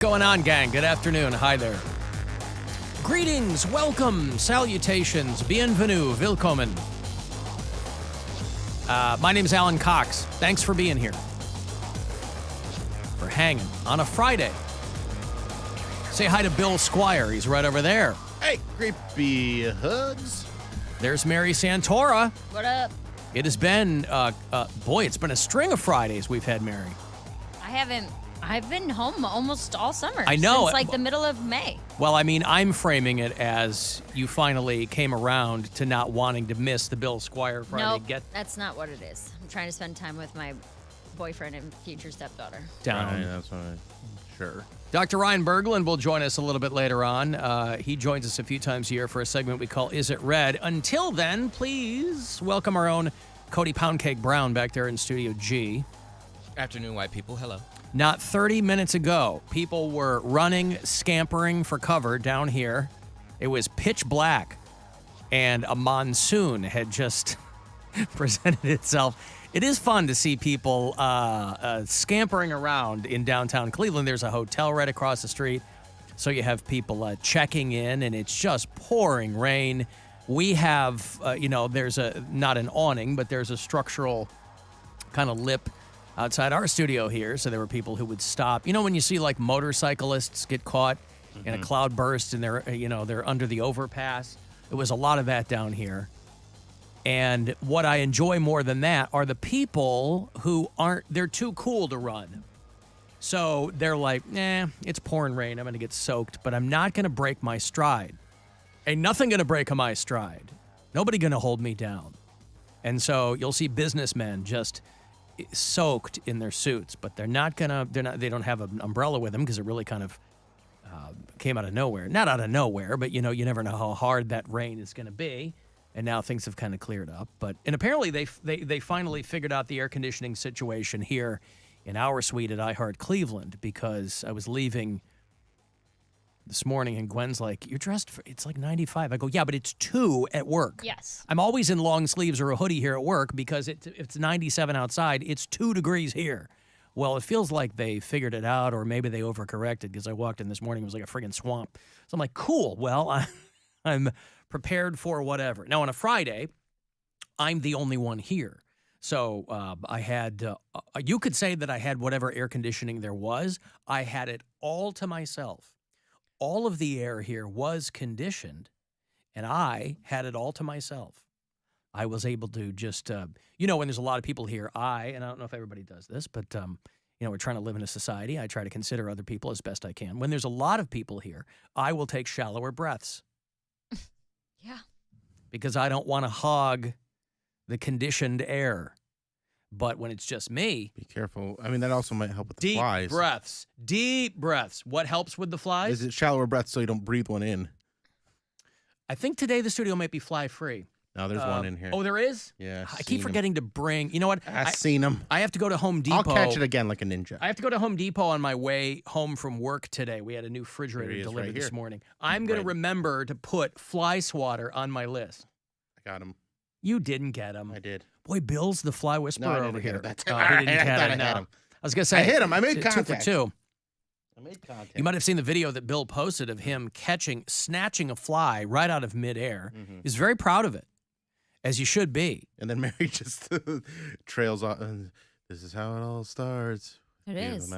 Going on, gang? Good afternoon. Hi there. Greetings, welcome, salutations, bienvenue, willkommen. My name is Alan Cox. Thanks for being here. For hanging on a Friday. Say hi to Bill Squire. He's right over there. Hey, creepy hugs. There's Mary Santora. What up? It has been, it's been a string of Fridays we've had, Mary. I've been home almost all summer. I know. Since like the middle of May. Well, I mean, I'm framing it as you finally came around to not wanting to miss the Bill Squire Friday. No, that's not what it is. I'm trying to spend time with my boyfriend and future stepdaughter. Down. Right, that's right. Sure. Dr. Ryan Berglund will join us a little bit later on. He joins us a few times a year for a segment we call Is It Red? Until then, please welcome our own Cody Poundcake Brown back there in Studio G. Afternoon, white people. Hello. Not 30 minutes ago, people were running, scampering for cover down here. It was pitch black, and a monsoon had just presented itself. It is fun to see people scampering around in downtown Cleveland. There's a hotel right across the street, so you have people checking in, and it's just pouring rain. We have, there's not an awning, but there's a structural kind of lip outside our studio here, so there were people who would stop. You know when you see like motorcyclists get caught in a cloud burst and they're under the overpass? It was a lot of that down here. And what I enjoy more than that are the people who they're too cool to run. So they're like, it's pouring rain, I'm going to get soaked, but I'm not going to break my stride. Ain't nothing going to break my stride. Nobody going to hold me down. And so you'll see businessmen just soaked in their suits, but they don't have an umbrella with them because it really kind of came out of nowhere. Not out of nowhere, but you never know how hard that rain is going to be. And now things have kind of cleared up. And apparently they finally figured out the air conditioning situation here in our suite at iHeart Cleveland, because I was leaving this morning and Gwen's like, "You're dressed for, it's like 95. I go, "Yeah, but it's 2 at work." Yes. I'm always in long sleeves or a hoodie here at work because it's 97 outside. It's 2 degrees here. Well, it feels like they figured it out, or maybe they overcorrected, because I walked in this morning, it was like a friggin' swamp. So I'm like, cool. Well, I'm prepared for whatever. Now, on a Friday, I'm the only one here. So I had, you could say that I had whatever air conditioning there was. I had it all to myself. All of the air here was conditioned, and I had it all to myself. I was able to just, when there's a lot of people here, and I don't know if everybody does this, but, we're trying to live in a society. I try to consider other people as best I can. When there's a lot of people here, I will take shallower breaths. Yeah. Because I don't want to hog the conditioned air. But when it's just me... Be careful. I mean, that also might help with the flies. Deep breaths. What helps with the flies? Is it shallower breaths so you don't breathe one in? I think today the studio might be fly-free. No, there's one in here. Oh, there is? Yeah. I keep forgetting to bring... You know what? I've seen them. I have to go to Home Depot. I'll catch it again like a ninja. I have to go to Home Depot on my way home from work today. We had a new refrigerator delivered this morning. I'm going to remember to put fly swatter on my list. I got him. You didn't get him. I did. Boy, Bill's the fly whisperer over here. He didn't get him. I was going to say. I hit him. I made 2 contact. for 2. I made contact. You might have seen the video that Bill posted of him snatching a fly right out of midair. He's very proud of it, as you should be. And then Mary just trails off. This is how it all starts. It is.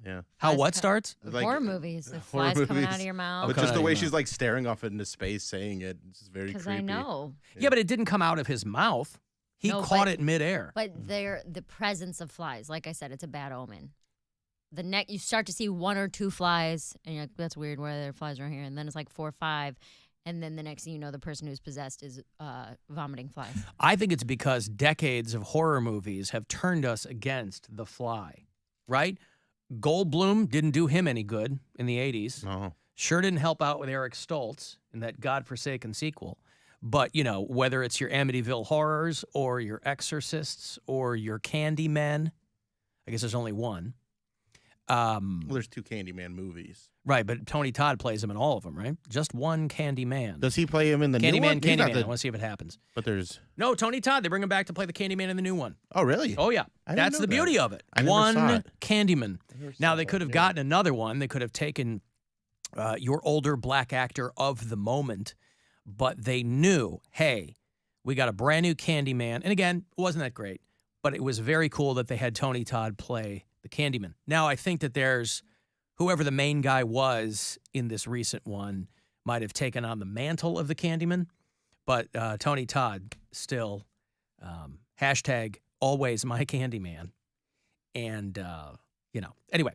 Yeah. How what starts? Like, horror movies. The flies coming out of your mouth. But just the way she's like staring off into space saying it. It's just very creepy. Because I know. Yeah, but it didn't come out of his mouth. He caught it midair. But the presence of flies, like I said, it's a bad omen. You start to see 1 or 2 flies, and you're like, that's weird, why are there flies right here? And then it's like 4 or 5. And then the next thing you know, the person who's possessed is vomiting flies. I think it's because decades of horror movies have turned us against the fly, right? Goldblum didn't do him any good in the 80s. No. Sure didn't help out with Eric Stoltz in that godforsaken sequel. But, whether it's your Amityville Horrors or your Exorcists or your Candymen, I guess there's only one. Well, there's 2 Candyman movies. Right, but Tony Todd plays him in all of them, right? Just one Candyman. Does he play him in the new one? Candyman. I want to see if it happens. But there's... No, Tony Todd. They bring him back to play the Candyman in the new one. Oh, really? Oh, yeah. That's the beauty of it. I never saw it. Candyman. Now, they could have gotten another one. They could have taken your older black actor of the moment, but they knew, hey, we got a brand new Candyman. And again, it wasn't that great, but it was very cool that they had Tony Todd play the Candyman. Now, I think that there's whoever the main guy was in this recent one might have taken on the mantle of the Candyman, but Tony Todd still hashtag always my Candyman. And, anyway,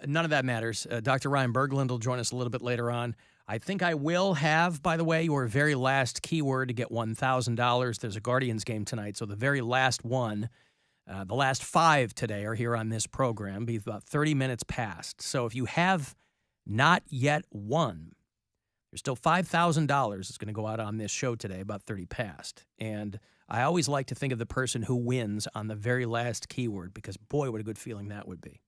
none of that matters. Dr. Ryan Berglund will join us a little bit later on. I think I will have, by the way, your very last keyword to get $1,000. There's a Guardians game tonight, so the very last one, the last 5 today are here on this program, be about 30 minutes past. So if you have not yet won, there's still $5,000 that's going to go out on this show today, about 30 past. And I always like to think of the person who wins on the very last keyword because, boy, what a good feeling that would be.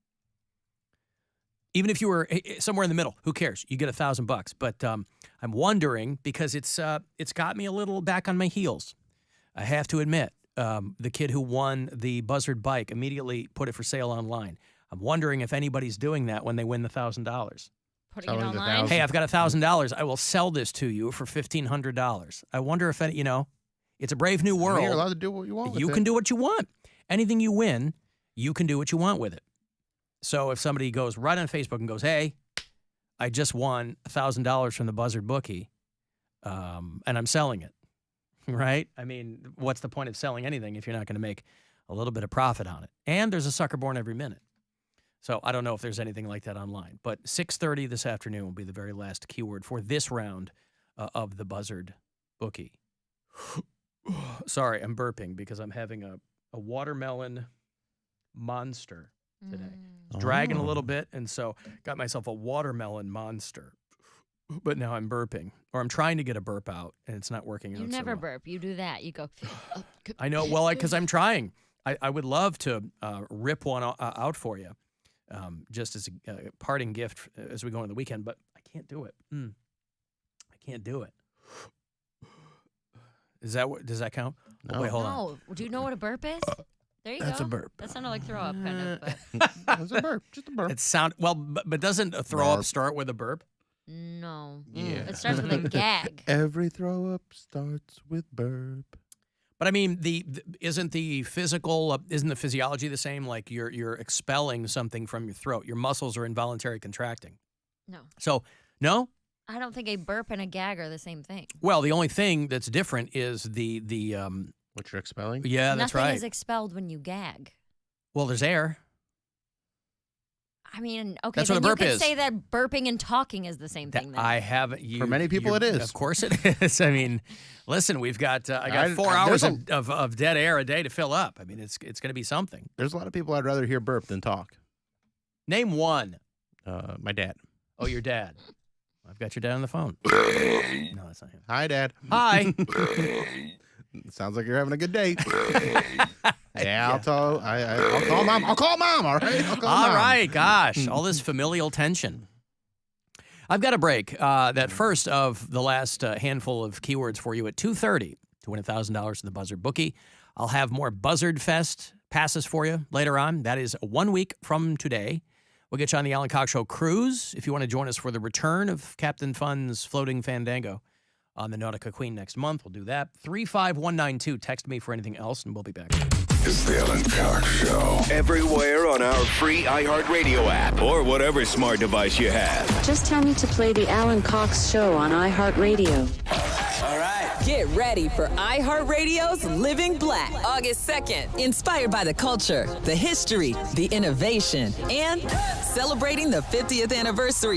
Even if you were somewhere in the middle, who cares? You get $1,000. But I'm wondering because it's got me a little back on my heels. I have to admit, the kid who won the Buzzard bike immediately put it for sale online. I'm wondering if anybody's doing that when they win the $1,000. Putting it online. Hey, I've got $1,000. I will sell this to you for $1,500. I wonder if any, it's a brave new world. You're allowed to do what you want. You can do what you want. Anything you win, you can do what you want with it. So if somebody goes right on Facebook and goes, hey, I just won $1,000 from the Buzzard bookie, and I'm selling it, right? I mean, what's the point of selling anything if you're not going to make a little bit of profit on it? And there's a sucker born every minute. So I don't know if there's anything like that online. But 6:30 this afternoon will be the very last keyword for this round of the Buzzard bookie. Sorry, I'm burping because I'm having a watermelon monster today. It's dragging a little bit, and so got myself a watermelon monster. But now I'm burping, or I'm trying to get a burp out, and it's not working out. You never burp. You do that. You go. I know. Well, because I'm trying. I would love to rip one out for you, just as a parting gift as we go into the weekend, but I can't do it. I can't do it. Is that what? Does that count? No. Oh, wait, hold on. No. Do you know what a burp is? There you go. That's a burp. That sounded like throw up, kind of. But. It's a burp. Just a burp. It sound well, but doesn't a throw up start with a burp? No. Yeah. It starts with a gag. Every throw up starts with burp. But I mean, isn't the physiology the same? Like you're expelling something from your throat. Your muscles are involuntary contracting. No. So no. I don't think a burp and a gag are the same thing. Well, the only thing that's different is the What you're expelling? Yeah, that's right. Nothing is expelled when you gag. Well, there's air. I mean, okay, That's what then a burp you could is. say that burping and talking is the same thing. Then. I haven't. For many people, it is. Of course, it is. I mean, listen, we've got I got 4 hours of dead air a day to fill up. I mean, it's going to be something. There's a lot of people I'd rather hear burp than talk. Name one. My dad. Oh, your dad. I've got your dad on the phone. No, that's not him. Hi, Dad. Hi. Sounds like you're having a good day. Yeah, I'll call Mom. I'll call Mom, all right? I'll call Mom. All right, gosh, all this familial tension. I've got a break. That first of the last handful of keywords for you at 2:30 to win $1,000 in the Buzzard bookie. I'll have more Buzzard Fest passes for you later on. That is 1 week from today. We'll get you on the Alan Cox Show cruise if you want to join us for the return of Captain Fun's Floating Fandango on the Nautica Queen next month. We'll do that. 35192. Text me for anything else, and we'll be back. It's the Alan Cox Show. Everywhere on our free iHeartRadio app or whatever smart device you have. Just tell me to play the Alan Cox Show on iHeartRadio. All right. Get ready for iHeartRadio's Living Black, August 2nd. Inspired by the culture, the history, the innovation, and celebrating the 50th anniversary